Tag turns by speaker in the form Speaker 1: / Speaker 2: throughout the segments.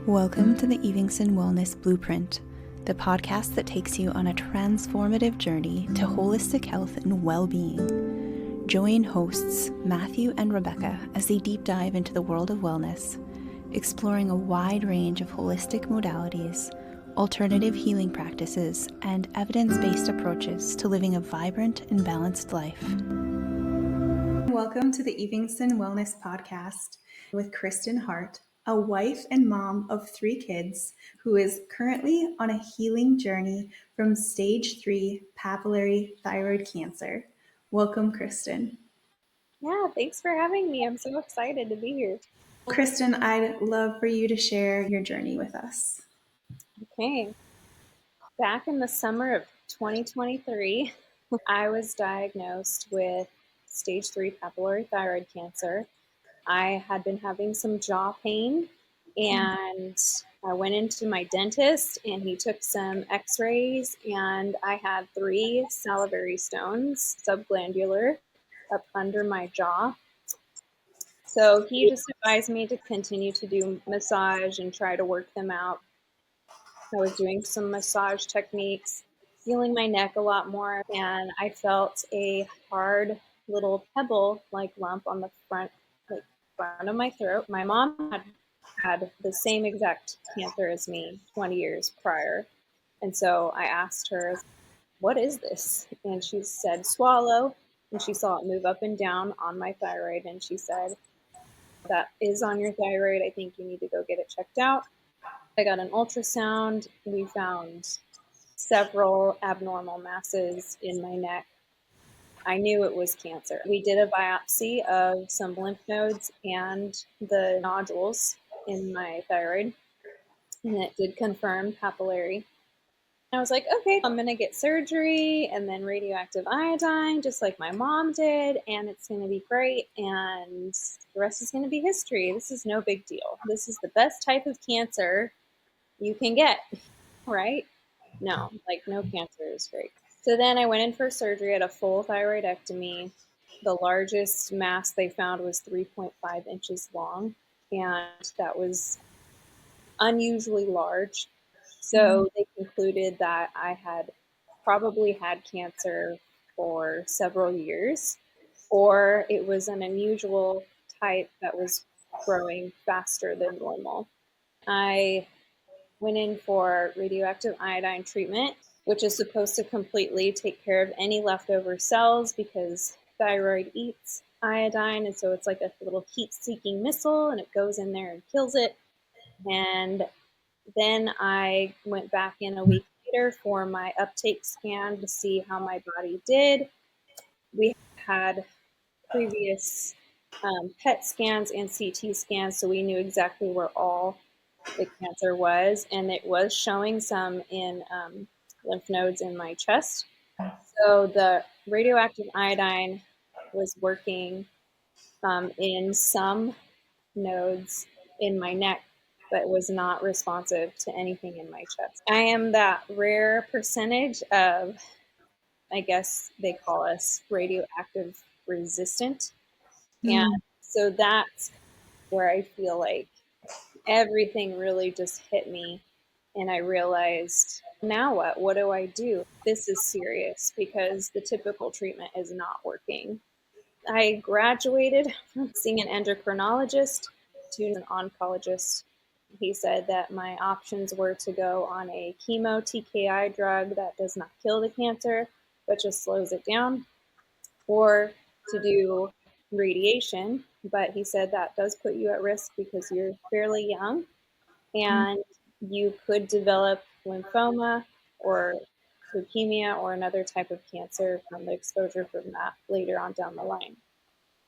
Speaker 1: Welcome to the Evingston Wellness Blueprint, the podcast that takes you on a transformative journey to holistic health and well-being. Join hosts Matthew and Rebecca as they deep dive into the world of wellness, exploring a wide range of holistic modalities, alternative healing practices, and evidence-based approaches to living a vibrant and balanced life. Welcome to the Evingston Wellness Podcast with Christin Hart, a wife and mom of 3 kids who is currently on a healing journey from stage 3 papillary thyroid cancer. Welcome, Christin.
Speaker 2: Yeah, thanks for having me. I'm so excited to be here.
Speaker 1: Christin, I'd love for you to share your journey with us.
Speaker 2: Okay. Back in the summer of 2023, I was diagnosed with stage 3 papillary thyroid cancer. I had been having some jaw pain, and I went into my dentist and he took some x-rays, and I had 3 salivary stones, subglandular, up under my jaw. So he just advised me to continue to do massage and try to work them out. I was doing some massage techniques, feeling my neck a lot more, and I felt a hard little pebble-like lump on the front of my throat. My mom had the same exact cancer as me 20 years prior. And so I asked her, what is this? And she said, swallow. And she saw it move up and down on my thyroid. And she said, that is on your thyroid. I think you need to go get it checked out. I got an ultrasound. We found several abnormal masses in my neck. I knew it was cancer. We did a biopsy of some lymph nodes and the nodules in my thyroid, and it did confirm papillary. I was like, okay, I'm going to get surgery and then radioactive iodine, just like my mom did, and it's going to be great, and the rest is going to be history. This is no big deal. This is the best type of cancer you can get, right? No, like no cancer is great. So then I went in for surgery at a full thyroidectomy. The largest mass they found was 3.5 inches long, and that was unusually large. So they concluded that I had probably had cancer for several years, or it was an unusual type that was growing faster than normal. I went in for radioactive iodine treatment, which is supposed to completely take care of any leftover cells because thyroid eats iodine. And so it's like a little heat-seeking missile, and it goes in there and kills it. And then I went back in a week later for my uptake scan to see how my body did. We had previous PET scans and CT scans, so we knew exactly where all the cancer was, and it was showing some in lymph nodes in my chest. So the radioactive iodine was working in some nodes in my neck, but was not responsive to anything in my chest. I am that rare percentage of, I guess they call us radioactive resistant. And so that's where I feel like everything really just hit me. And I realized, now what? What do I do? This is serious because the typical treatment is not working. I graduated from seeing an endocrinologist to an oncologist. He said that my options were to go on a chemo TKI drug that does not kill the cancer, but just slows it down, or to do radiation. But he said that does put you at risk because you're fairly young and you could develop lymphoma or leukemia or another type of cancer from the exposure from that later on down the line.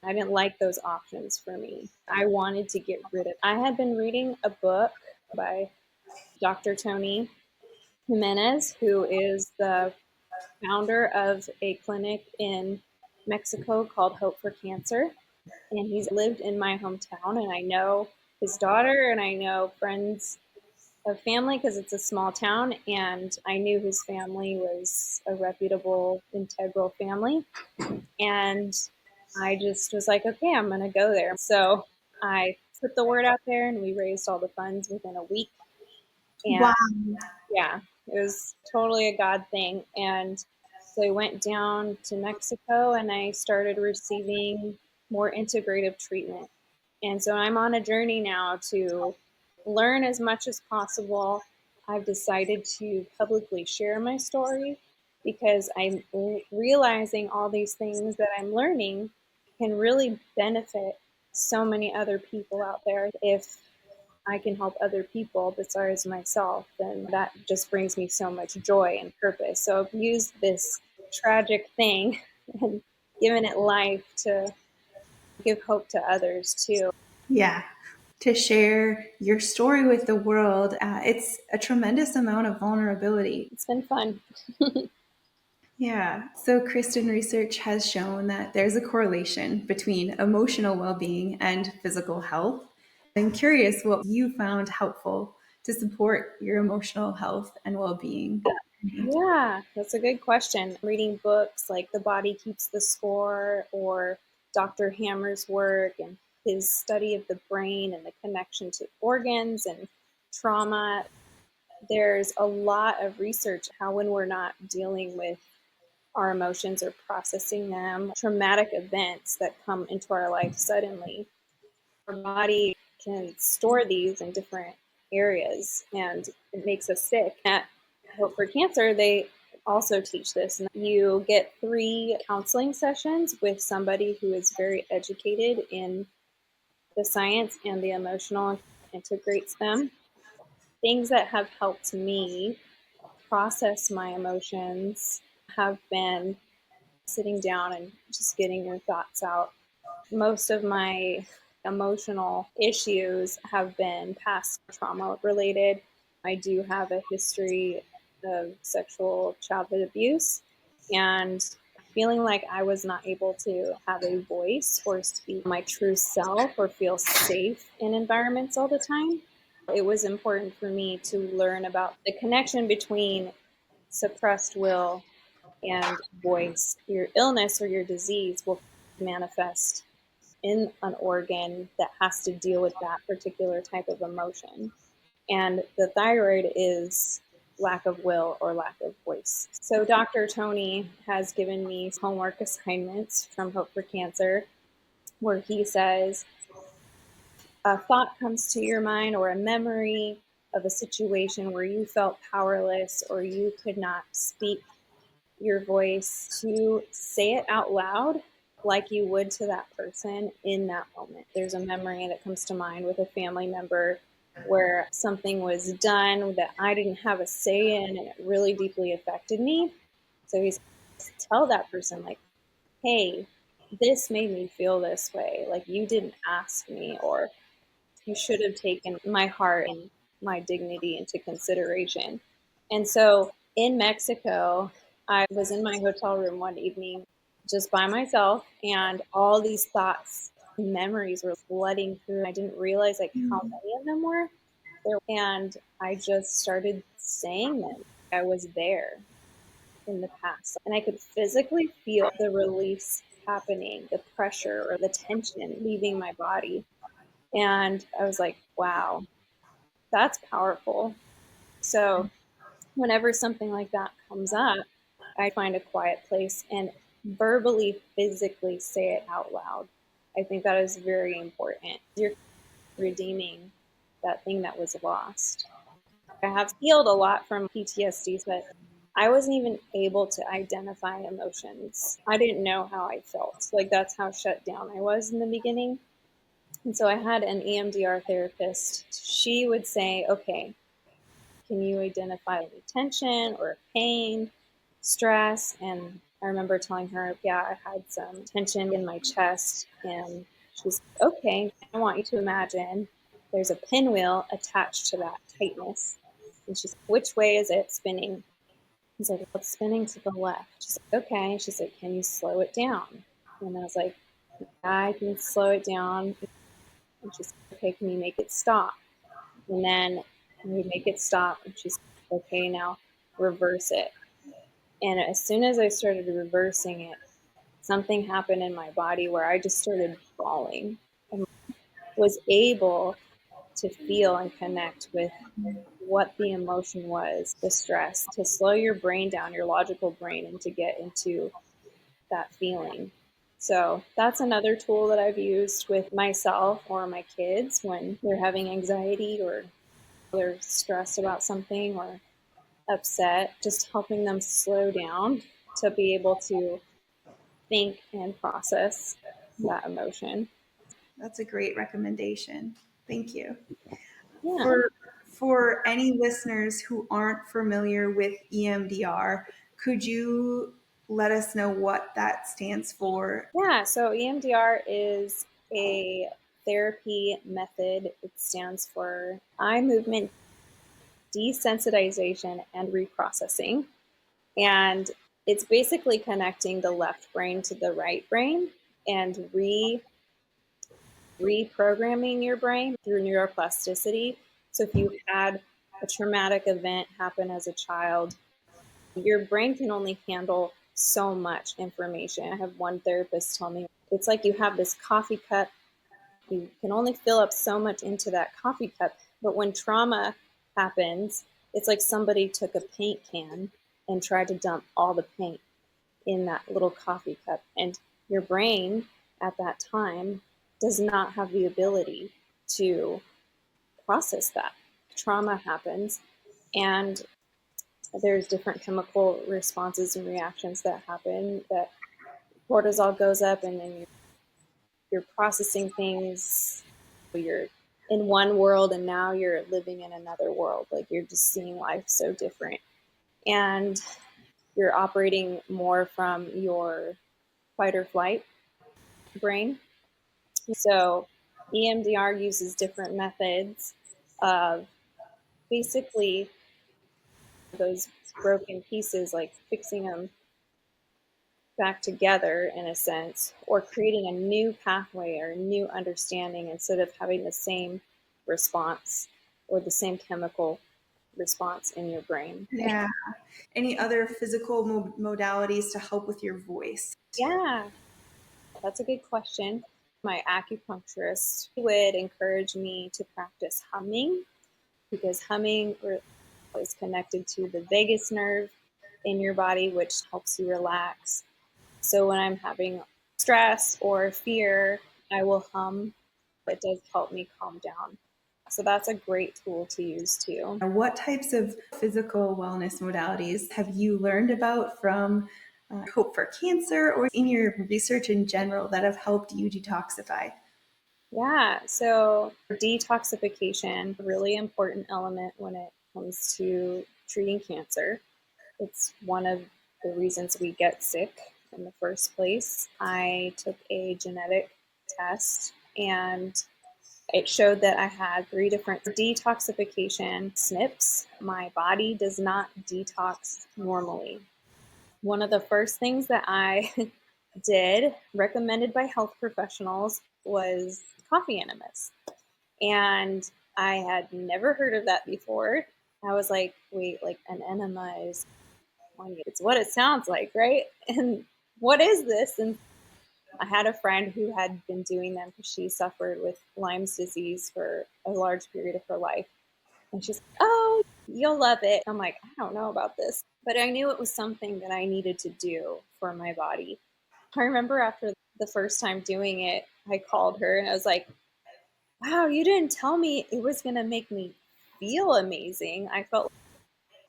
Speaker 2: I didn't like those options for me. I wanted to get rid of it. I had been reading a book by Dr. Tony Jimenez, who is the founder of a clinic in Mexico called Hope for Cancer. And he's lived in my hometown, and I know his daughter, and I know friends of family because it's a small town, and I knew his family was a reputable, integral family. And I just was like, okay, I'm going to go there. So I put the word out there, and we raised all the funds within a week. And
Speaker 1: Wow.
Speaker 2: yeah, it was totally a God thing. And so I went down to Mexico and I started receiving more integrative treatment. And so I'm on a journey now to learn as much as possible. I've decided to publicly share my story because I'm realizing all these things that I'm learning can really benefit so many other people out there. If I can help other people besides myself, then that just brings me so much joy and purpose. So I've used this tragic thing and given it life to give hope to others too.
Speaker 1: Yeah. To share your story with the world, it's a tremendous amount of vulnerability.
Speaker 2: It's been fun.
Speaker 1: Yeah. So, Kristen, research has shown that there's a correlation between emotional well being and physical health. I'm curious what you found helpful to support your emotional health and well being.
Speaker 2: Yeah, that's a good question. Reading books like The Body Keeps the Score or Dr. Hammer's work and his study of the brain and the connection to organs and trauma. There's a lot of research how when we're not dealing with our emotions or processing them, traumatic events that come into our life suddenly, our body can store these in different areas and it makes us sick. At Hope for Cancer, they also teach this. And you get 3 counseling sessions with somebody who is very educated in the science and the emotional and integrates them. Things that have helped me process my emotions have been sitting down and just getting your thoughts out. Most of my emotional issues have been past trauma related. I do have a history of sexual childhood abuse and feeling like I was not able to have a voice or speak my true self or feel safe in environments all the time. It was important for me to learn about the connection between suppressed will and voice. Your illness or your disease will manifest in an organ that has to deal with that particular type of emotion. And the thyroid is lack of will or lack of voice. So Dr. Tony has given me homework assignments from Hope for Cancer where he says a thought comes to your mind or a memory of a situation where you felt powerless or you could not speak your voice, to say it out loud like you would to that person in that moment. There's a memory that comes to mind with a family member where something was done that I didn't have a say in and it really deeply affected me. So he's tell that person like, hey, this made me feel this way. Like you didn't ask me, or you should have taken my heart and my dignity into consideration. And so in Mexico, I was in my hotel room one evening just by myself, and all these thoughts, memories were flooding through. I didn't realize like how many of them were there, and I just started saying them. I was there in the past, and I could physically feel the release happening, the pressure or the tension leaving my body. And I was like, wow, that's powerful. So whenever something like that comes up, I find a quiet place and verbally, physically say it out loud. I think that is very important. You're redeeming that thing that was lost. I have healed a lot from PTSD, but I wasn't even able to identify emotions. I didn't know how I felt. Like that's how shut down I was in the beginning. And so I had an EMDR therapist. She would say, okay, can you identify any tension or pain, stress? And I remember telling her, yeah, I had some tension in my chest. And she's okay, I want you to imagine there's a pinwheel attached to that tightness. And she's, which way is it spinning? He's like, well, it's spinning to the left. She's like, okay. She's like, can you slow it down? And I was like, yeah, I can slow it down. And she's like, okay, can you make it stop? And then we make it stop. And she's like, okay, now reverse it. And as soon as I started reversing it, something happened in my body where I just started bawling. was able to feel and connect with what the emotion was, the stress, to slow your brain down, your logical brain, and to get into that feeling. So that's another tool that I've used with myself or my kids when they're having anxiety or they're stressed about something or upset, just helping them slow down to be able to think and process that emotion.
Speaker 1: That's a great recommendation. Thank you.
Speaker 2: Yeah.
Speaker 1: For any listeners who aren't familiar with EMDR, could you let us know what that stands for?
Speaker 2: Yeah, so EMDR is a therapy method. It stands for eye movement desensitization and reprocessing. And it's basically connecting the left brain to the right brain and reprogramming your brain through neuroplasticity. So if you had a traumatic event happen as a child, your brain can only handle so much information. I have one therapist tell me it's like you have this coffee cup, you can only fill up so much into that coffee cup. But when trauma happens, it's like somebody took a paint can and tried to dump all the paint in that little coffee cup. And your brain at that time does not have the ability to process that. Trauma happens, and there's different chemical responses and reactions that happen, that cortisol goes up, and then you're processing things. You're in one world and now you're living in another world. Like you're just seeing life so different. And you're operating more from your fight or flight brain. So EMDR uses different methods of basically those broken pieces, like fixing them back together in a sense, or creating a new pathway or a new understanding instead of having the same response or the same chemical response in your brain.
Speaker 1: Yeah. Any other physical modalities to help with your voice?
Speaker 2: Yeah, that's a good question. My acupuncturist would encourage me to practice humming because humming is connected to the vagus nerve in your body, which helps you relax. So when I'm having stress or fear, I will hum. It does help me calm down. So that's a great tool to use too.
Speaker 1: What types of physical wellness modalities have you learned about from Hope for Cancer or in your research in general that have helped you detoxify?
Speaker 2: Yeah, so detoxification, a really important element when it comes to treating cancer. It's one of the reasons we get sick in the first place. I took a genetic test and it showed that I had 3 different detoxification SNPs. My body does not detox normally. One of the first things that I did, recommended by health professionals, was coffee enemas. And I had never heard of that before. I was like, wait, like an enema is, it's what it sounds like, right? And what is this? And I had a friend who had been doing them because she suffered with Lyme's disease for a large period of her life. And she's like, oh, you'll love it. I'm like, I don't know about this. But I knew it was something that I needed to do for my body. I remember after the first time doing it, I called her and I was like, wow, you didn't tell me it was going to make me feel amazing. I felt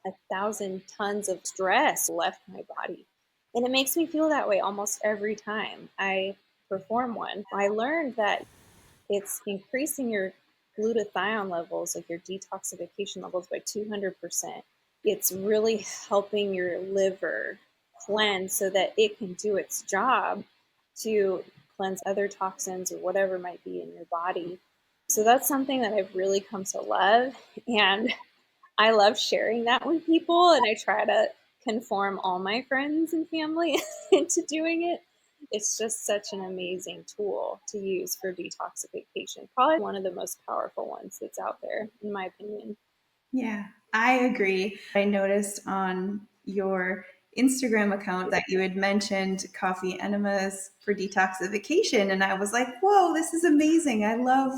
Speaker 2: like 1,000 tons of stress left my body. And it makes me feel that way almost every time I perform one. I learned that it's increasing your glutathione levels, like your detoxification levels, by 200%. It's really helping your liver cleanse so that it can do its job to cleanse other toxins or whatever might be in your body. So that's something that I've really come to love. And I love sharing that with people, and I try to conform all my friends and family into doing it. It's just such an amazing tool to use for detoxification. Probably one of the most powerful ones that's out there, in my opinion.
Speaker 1: Yeah, I agree. I noticed on your Instagram account that you had mentioned coffee enemas for detoxification. And I was like, whoa, this is amazing. I love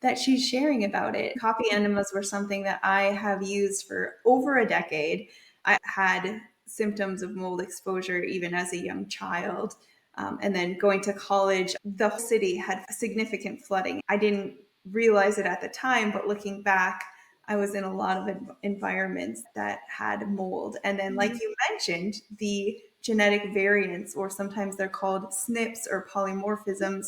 Speaker 1: that she's sharing about it. Coffee enemas were something that I have used for over a decade. I had symptoms of mold exposure even as a young child. And then going to college, the city had significant flooding. I didn't realize it at the time, but looking back, I was in a lot of environments that had mold. And then, like you mentioned, the genetic variants, or sometimes they're called SNPs or polymorphisms,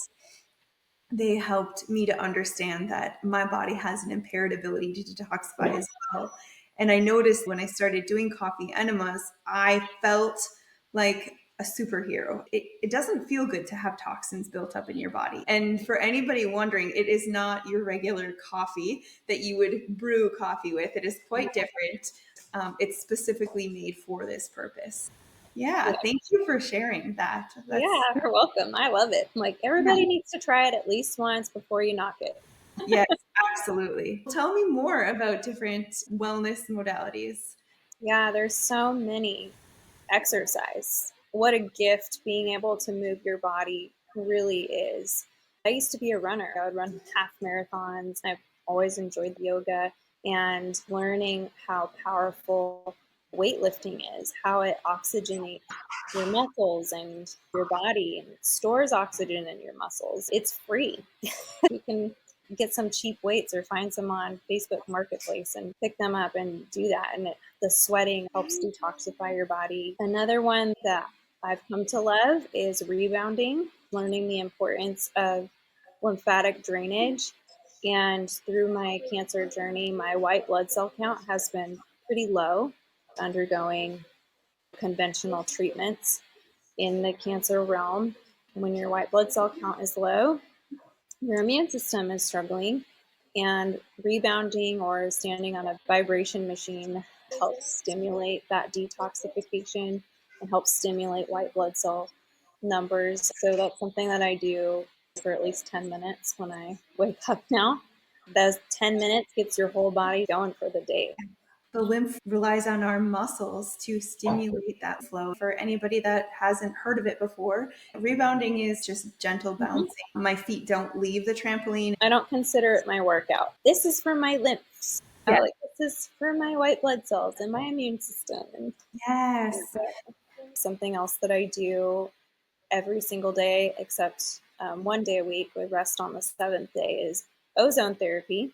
Speaker 1: they helped me to understand that my body has an impaired ability to detoxify as well. And I noticed when I started doing coffee enemas, I felt like a superhero. It doesn't feel good to have toxins built up in your body. And for anybody wondering, it is not your regular coffee that you would brew coffee with. It is quite different. It's specifically made for this purpose. Yeah, thank you for sharing that.
Speaker 2: Yeah, you're welcome. I love it. Like, everybody needs to try it at least once before you knock it.
Speaker 1: Yes, absolutely. Tell me more about different wellness modalities.
Speaker 2: Yeah, there's so many. Exercise. What a gift being able to move your body really is. I used to be a runner. I would run half marathons. I've always enjoyed yoga and learning how powerful weightlifting is, how it oxygenates your muscles and your body and stores oxygen in your muscles. It's free. You can get some cheap weights or find some on Facebook Marketplace and pick them up and do that. And the sweating helps detoxify your body. Another one that I've come to love is rebounding, learning the importance of lymphatic drainage. And through my cancer journey, my white blood cell count has been pretty low, undergoing conventional treatments in the cancer realm. When your white blood cell count is low, your immune system is struggling, and rebounding or standing on a vibration machine helps stimulate that detoxification and helps stimulate white blood cell numbers. So that's something that I do for at least 10 minutes when I wake up now. Those 10 minutes gets your whole body going for the day.
Speaker 1: The lymph relies on our muscles to stimulate that flow. For anybody that hasn't heard of it before, rebounding is just gentle bouncing. My feet don't leave the trampoline.
Speaker 2: I don't consider it my workout. This is for my lymphs.
Speaker 1: Yeah.
Speaker 2: Like, this is for my white blood cells and my immune system. And
Speaker 1: Yes.
Speaker 2: something else that I do every single day, except one day a week, we rest on the seventh day, is ozone therapy.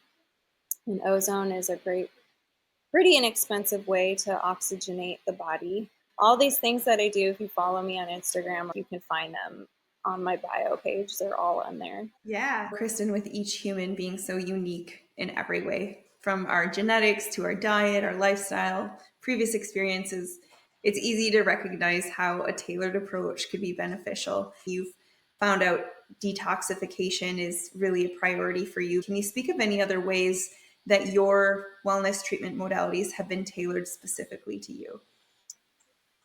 Speaker 2: And ozone is a pretty inexpensive way to oxygenate the body. All these things that I do, if you follow me on Instagram, you can find them on my bio page. They're all on there.
Speaker 1: Yeah, Christin, with each human being so unique in every way, from our genetics to our diet, our lifestyle, previous experiences, it's easy to recognize how a tailored approach could be beneficial. You've found out detoxification is really a priority for you. Can you speak of any other ways that your wellness treatment modalities have been tailored specifically to you?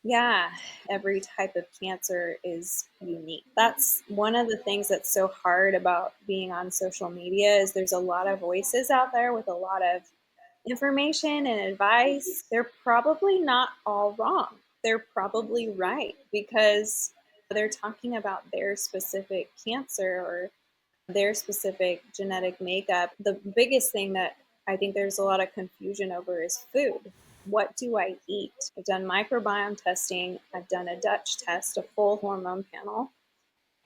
Speaker 2: Yeah, every type of cancer is unique. That's one of the things that's so hard about being on social media is there's a lot of voices out there with a lot of information and advice. They're probably not all wrong. They're probably right because they're talking about their specific cancer or their specific genetic makeup. The biggest thing that I think there's a lot of confusion over is food. What do I eat? I've done microbiome testing. I've done a Dutch test, a full hormone panel.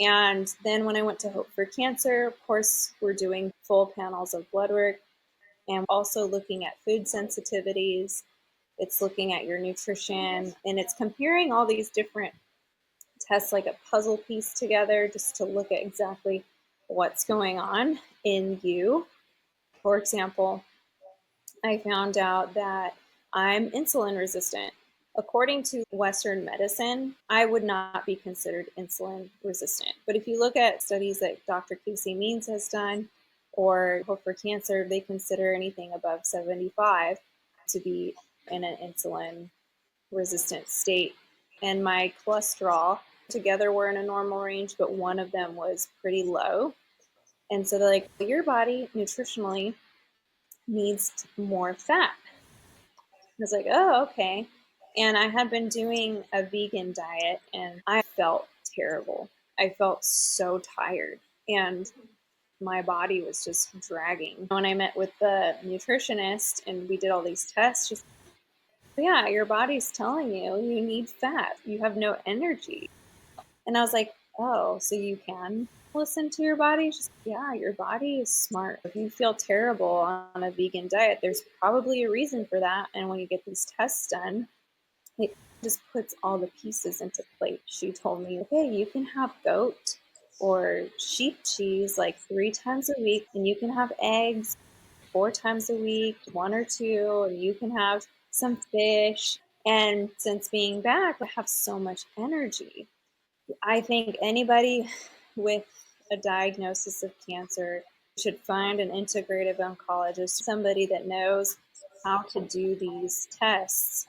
Speaker 2: And then when I went to Hope for Cancer, of course, we're doing full panels of blood work and also looking at food sensitivities. It's looking at your nutrition and it's comparing all these different tests like a puzzle piece together just to look at exactly what's going on in you. For example, I found out that I'm insulin resistant. According to Western medicine, I would not be considered insulin resistant. But if you look at studies that Dr. Casey Means has done or Hope for Cancer, they consider anything above 75 to be in an insulin resistant state. And my cholesterol together were in a normal range, but one of them was pretty low. And so they're like, your body nutritionally needs more fat. I was like, oh, okay. And I had been doing a vegan diet and I felt terrible. I felt so tired and my body was just dragging. When I met with the nutritionist and we did all these tests, she's like, yeah, your body's telling you need fat. You have no energy. And I was like, oh, so you can listen to your body? She's like, yeah, your body is smart. If you feel terrible on a vegan diet, there's probably a reason for that. And when you get these tests done, it just puts all the pieces into place. She told me, okay, you can have goat or sheep cheese like 3 times a week, and you can have eggs 4 times a week, 1 or 2, and you can have some fish. And since being back, I have so much energy. I think anybody with a diagnosis of cancer should find an integrative oncologist, somebody that knows how to do these tests.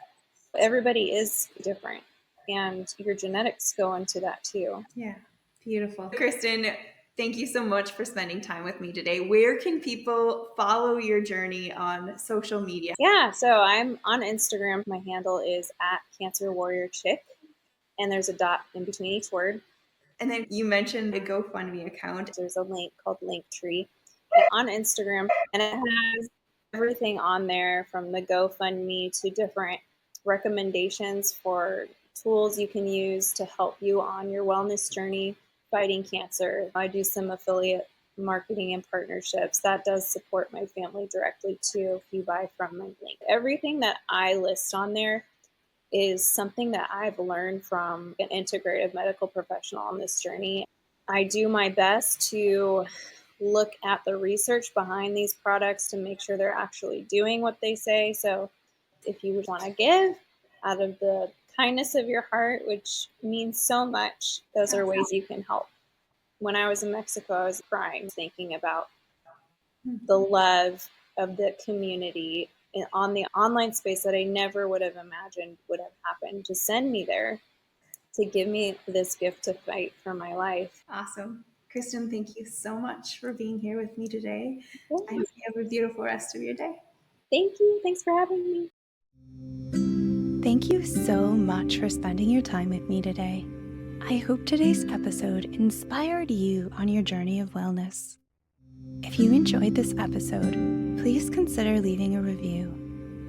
Speaker 2: Everybody is different, and your genetics go into that too.
Speaker 1: Yeah, beautiful. Christin, thank you so much for spending time with me today. Where can people follow your journey on social media?
Speaker 2: Yeah, so I'm on Instagram. My handle is @CancerWarriorChick, and there's a dot in between each word.
Speaker 1: And then you mentioned a GoFundMe account.
Speaker 2: There's a link called Linktree on Instagram, and it has everything on there from the GoFundMe to different recommendations for tools you can use to help you on your wellness journey fighting cancer. I do some affiliate marketing and partnerships that does support my family directly too if you buy from my link. Everything that I list on there is something that I've learned from an integrative medical professional on this journey. I do my best to look at the research behind these products to make sure they're actually doing what they say. So if you would want to give out of the kindness of your heart, which means so much, those are ways you can help. When I was in Mexico, I was crying thinking about the love of the community on the online space that I never would have imagined would have happened to send me there, to give me this gift to fight for my life.
Speaker 1: Awesome. Christin, thank you so much for being here with me today.
Speaker 2: Yeah.
Speaker 1: I hope you have a beautiful rest of your day.
Speaker 2: Thank you. Thanks for having me.
Speaker 1: Thank you so much for spending your time with me today. I hope today's episode inspired you on your journey of wellness. If you enjoyed this episode, please consider leaving a review,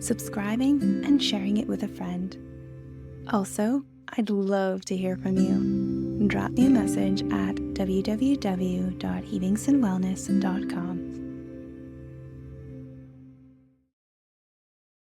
Speaker 1: subscribing, and sharing it with a friend. Also, I'd love to hear from you. Drop me a message at www.hevingsonwellness.com.